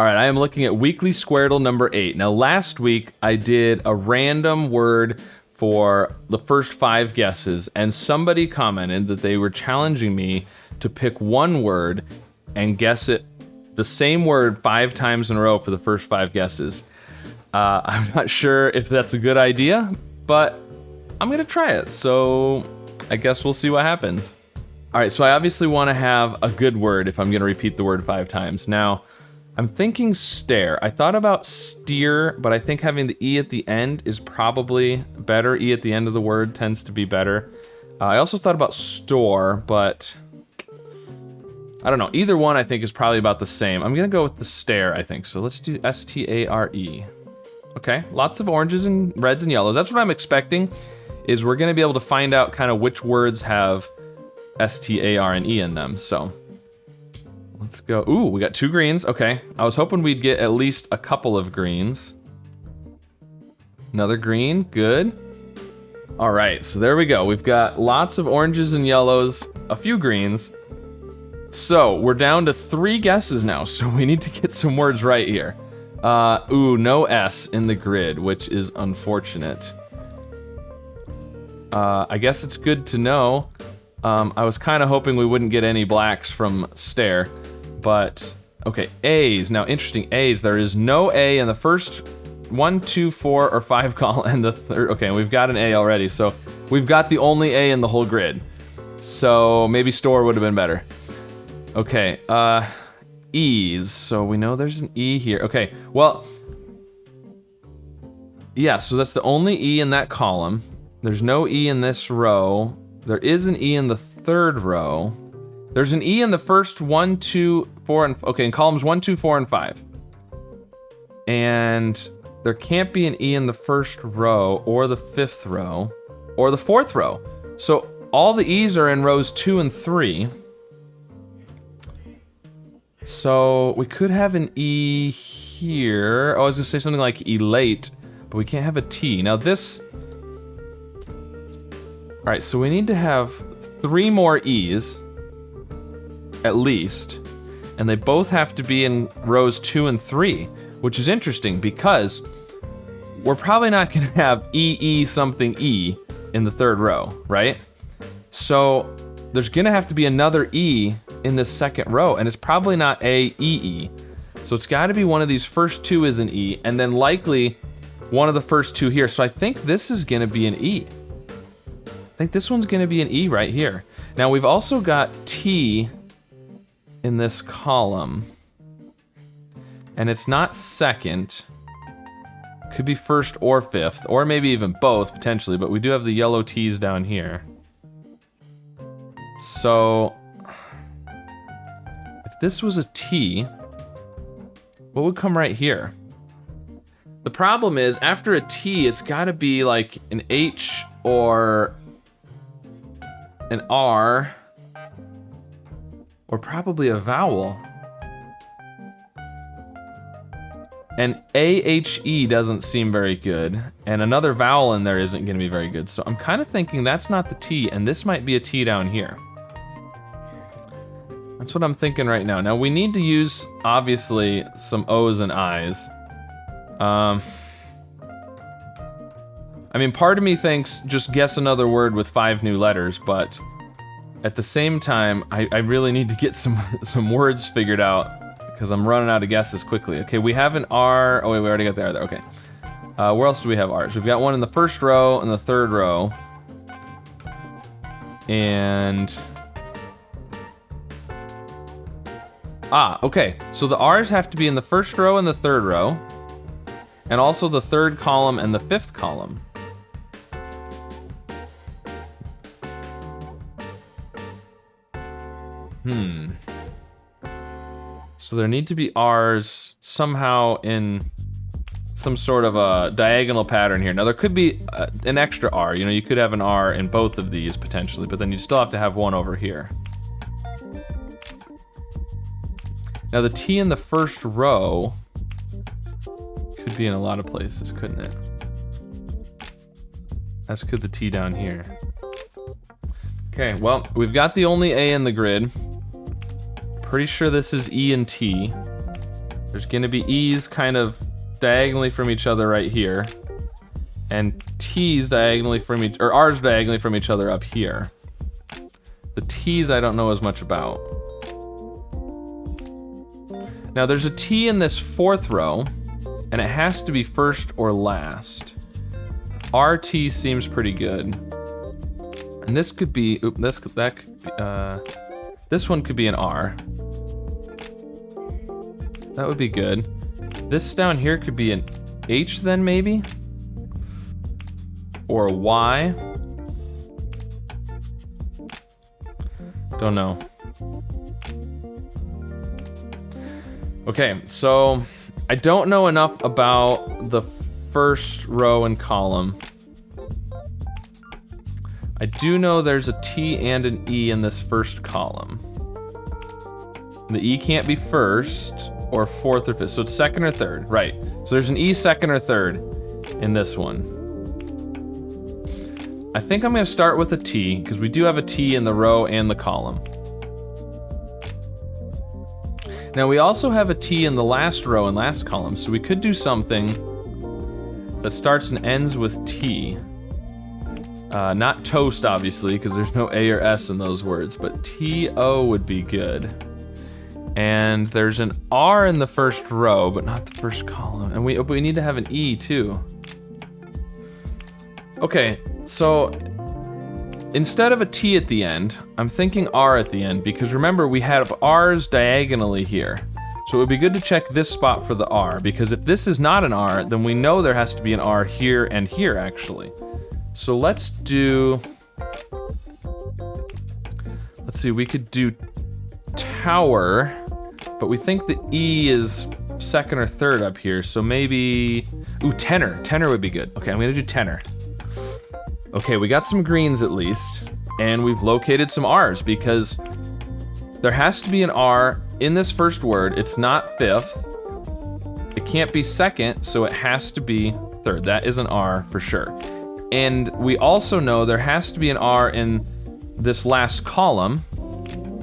All right, I am looking at weekly Squardle number 8. Now, last week I did a random word for the first 5 guesses, and somebody commented that they were challenging me to pick one word and guess it, the same word 5 times in a row for the first 5 guesses. I'm not sure if that's a good idea, but I'm gonna try it, so I guess we'll see what happens. All right, so I obviously wanna have a good word if I'm gonna repeat the word 5 times. Now, I'm thinking stare. I thought about steer, but I think having the E at the end is probably better. E at the end of the word tends to be better. I also thought about store, but I don't know. Either one I think is probably about the same. I'm gonna go with the stare, I think. So let's do S-T-A-R-E. Okay, lots of oranges and reds and yellows. That's what I'm expecting, is we're gonna be able to find out kind of which words have S-T-A-R and E in them, so. Let's go. Ooh, we got 2 greens. Okay. I was hoping we'd get at least a couple of greens. Another green. Good. All right, so there we go. We've got lots of oranges and yellows, a few greens. So we're down to 3 guesses now, so we need to get some words right here. Ooh, no S in the grid, which is unfortunate. I guess it's good to know. I was kind of hoping we wouldn't get any blacks from stare. But, okay, A's. Now, interesting, A's. There is no A in the first 1, 2, 4, or 5 column, and the third. Okay, we've got an A already, so we've got the only A in the whole grid. So maybe store would have been better. Okay, E's. So we know there's an E here. Okay, well, yeah, so that's the only E in that column. There's no E in this row. There is an E in the third row. There's an E in the first 1, 2, 4, and okay, in columns 1, 2, 4, and 5. And there can't be an E in the first row, or the 5th row, or the 4th row. So all the E's are in rows 2 and 3. So we could have an E here. Oh, I was gonna say something like elate, but we can't have a T. Now this. All right, so we need to have 3 more E's. At least, and they both have to be in rows 2 and 3, which is interesting because we're probably not gonna have E something E in the 3rd row, right? So there's gonna have to be another E in this 2nd row, and it's probably not A-E-E. So it's gotta be one of these first 2 is an E, and then likely one of the first 2 here. So I think this is gonna be an E. I think this one's gonna be an E right here. Now we've also got T in this column, and it's not 2nd. Could be 1st or 5th, or maybe even both potentially, but we do have the yellow T's down here. So if this was a T, what would come right here? The problem is after a T, it's gotta be like an H or an R, or probably a vowel. And A-H-E doesn't seem very good, and another vowel in there isn't gonna be very good. So I'm kind of thinking that's not the T, and this might be a T down here. That's what I'm thinking right now. Now we need to use, obviously, some O's and I's. I mean, part of me thinks just guess another word with 5 new letters, but at the same time, I really need to get some words figured out because I'm running out of guesses quickly. Okay, we have an R. Oh wait, we already got the R there. Okay. Where else do we have R's? We've got one in the 1st row and the 3rd row. And okay. So the R's have to be in the 1st row and the 3rd row, and also the 3rd column and the 5th column. So there need to be R's somehow in some sort of a diagonal pattern here. Now there could be an extra R, you know, you could have an R in both of these potentially, but then you still have to have one over here. Now the T in the 1st row could be in a lot of places, couldn't it? As could the T down here. Okay, well, we've got the only A in the grid. Pretty sure this is E and T. There's gonna be E's kind of diagonally from each other right here, and T's diagonally from each, or R's diagonally from each other up here. The T's I don't know as much about. Now there's a T in this fourth row, and it has to be first or last. RT seems pretty good. And this could be, this one could be an R. That would be good. This down here could be an H then maybe? Or a Y? Don't know. Okay, so I don't know enough about the first row and column. I do know there's a T and an E in this first column. The E can't be first or fourth or fifth, so it's second or third, right. So there's an E second or third in this one. I think I'm gonna start with a T, because we do have a T in the row and the column. Now we also have a T in the last row and last column, so we could do something that starts and ends with T. Not toast, obviously, because there's no A or S in those words, but T-O would be good. And there's an R in the first row, but not the first column. And we need to have an E too. Okay, so instead of a T at the end, I'm thinking R at the end, because remember we have R's diagonally here. So it would be good to check this spot for the R, because if this is not an R, then we know there has to be an R here and here actually. So let's see, we could do tower, but we think the E is second or third up here, so maybe, ooh, tenor. Tenor would be good. Okay, I'm gonna do tenor. Okay, we got some greens at least, and we've located some R's, because there has to be an R in this first word. It's not fifth. It can't be second, so it has to be third. That is an R for sure. And we also know there has to be an R in this last column.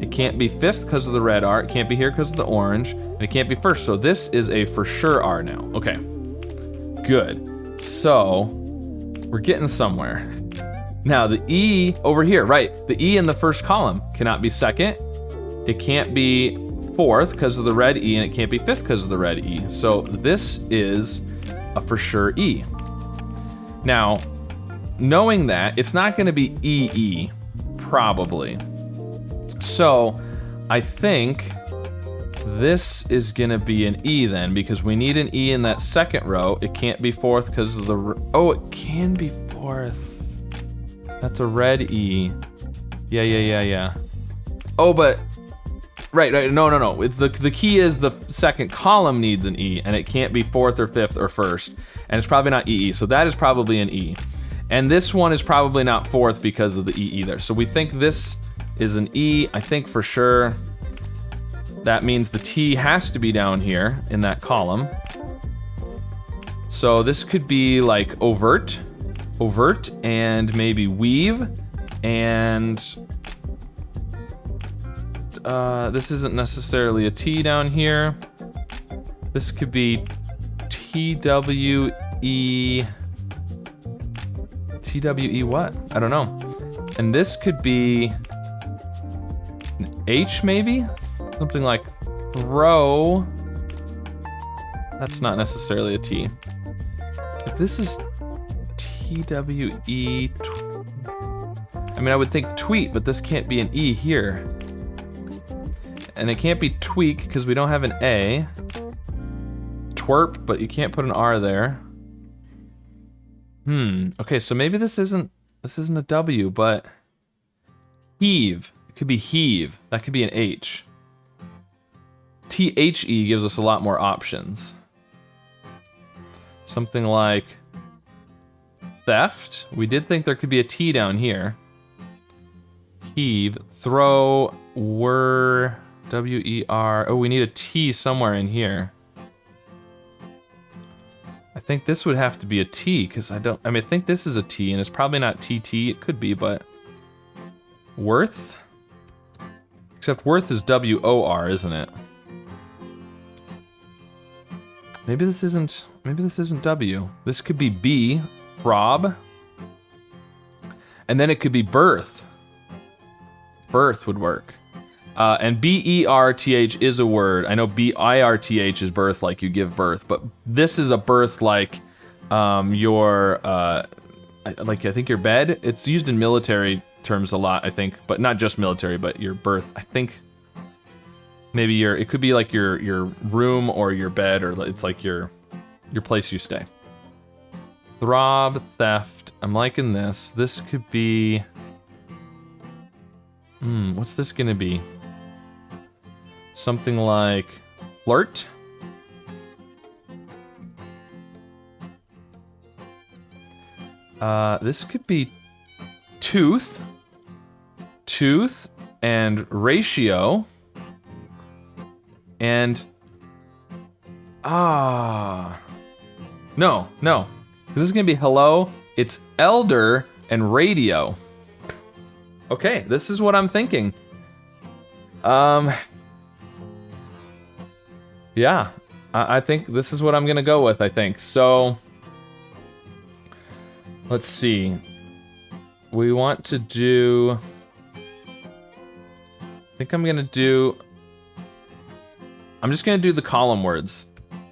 It can't be fifth because of the red R, it can't be here because of the orange, and it can't be first. So this is a for sure R now. Okay, good. So we're getting somewhere. Now the E over here, right, the E in the first column cannot be second, it can't be fourth because of the red E, and it can't be fifth because of the red E. So this is a for sure E. Now, knowing that, it's not gonna be EE, probably. So I think this is gonna be an E then, because we need an E in that second row. It can't be fourth because of the, oh, it can be fourth. That's a red E. Yeah. Oh, but, right, no. It's the key is the second column needs an E, and it can't be fourth or fifth or first, and it's probably not EE, so that is probably an E. And this one is probably not fourth because of the E either. So we think this is an E, I think for sure. That means the T has to be down here in that column. So this could be like overt, and maybe weave, and this isn't necessarily a T down here. This could be TWE what? I don't know. And this could be an H maybe? Something like throw. That's not necessarily a T. If this is TWE, I mean, I would think tweet, but this can't be an E here. And it can't be tweak because we don't have an A. Twerp, but you can't put an R there. Okay, so maybe this isn't a W, but heave. It could be heave. That could be an H. THE gives us a lot more options. Something like theft. We did think there could be a T down here. Heave, throw, were, W-E-R. Oh, we need a T somewhere in here. I think this would have to be a T, because I think this is a T, and it's probably not TT. It could be, but worth? Except worth is W-O-R, isn't it? Maybe this isn't W. This could be B, prob. And then it could be birth. Birth would work. And B-E-R-T-H is a word. I know B-I-R-T-H is birth, like you give birth, but this is a birth like your, like I think your bed. It's used in military terms a lot, I think, but not just military, but your birth. I think maybe it could be like your room or your bed, or it's like your place you stay. Throb, theft. I'm liking this. This could be, what's this gonna be? Something like flirt. This could be tooth, and ratio, and no. This is gonna be hello. It's elder and radio. Okay, this is what I'm thinking. Yeah, I think this is what I'm gonna go with, I think. So, let's see. We want to do, I think I'm just gonna do the column words.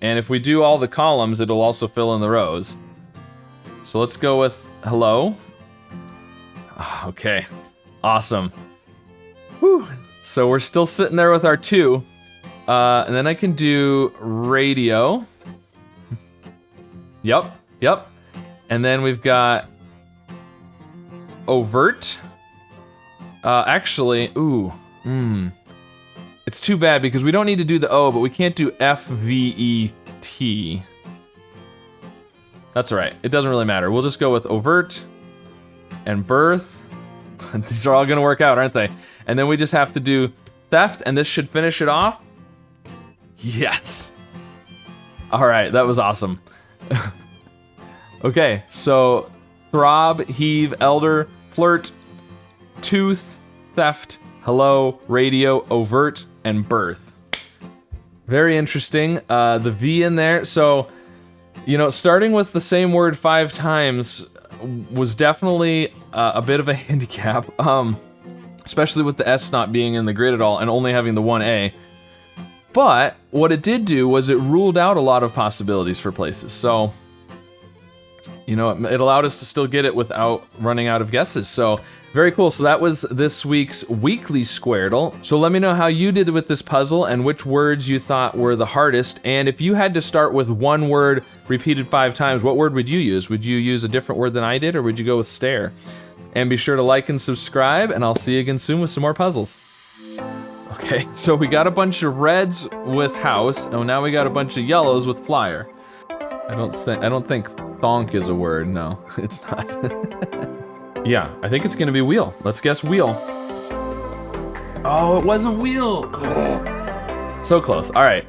And if we do all the columns, it'll also fill in the rows. So let's go with hello. Okay, awesome. Whew. So we're still sitting there with our 2. And then I can do radio. Yep. And then we've got overt. Actually, it's too bad because we don't need to do the O, but we can't do FVET. That's all right. It doesn't really matter. We'll just go with overt and birth. These are all gonna work out, aren't they? And then we just have to do theft, and this should finish it off. Yes. All right, that was awesome. Okay, so throb, heave, elder, flirt, tooth, theft, hello, radio, overt, and birth. Very interesting. The V in there. So, starting with the same word 5 times was definitely a bit of a handicap, especially with the S not being in the grid at all and only having the 1A. But what it did do was it ruled out a lot of possibilities for places. So, it allowed us to still get it without running out of guesses. So, very cool. So that was this week's weekly Squardle. So let me know how you did with this puzzle and which words you thought were the hardest. And if you had to start with one word repeated 5 times, what word would you use? Would you use a different word than I did, or would you go with stare? And be sure to like and subscribe, and I'll see you again soon with some more puzzles. Okay, so we got a bunch of reds with house, and now we got a bunch of yellows with flyer. I don't think thonk is a word. No, it's not. Yeah, I think it's gonna be wheel. Let's guess wheel. Oh, it was a wheel. Oh. So close. All right.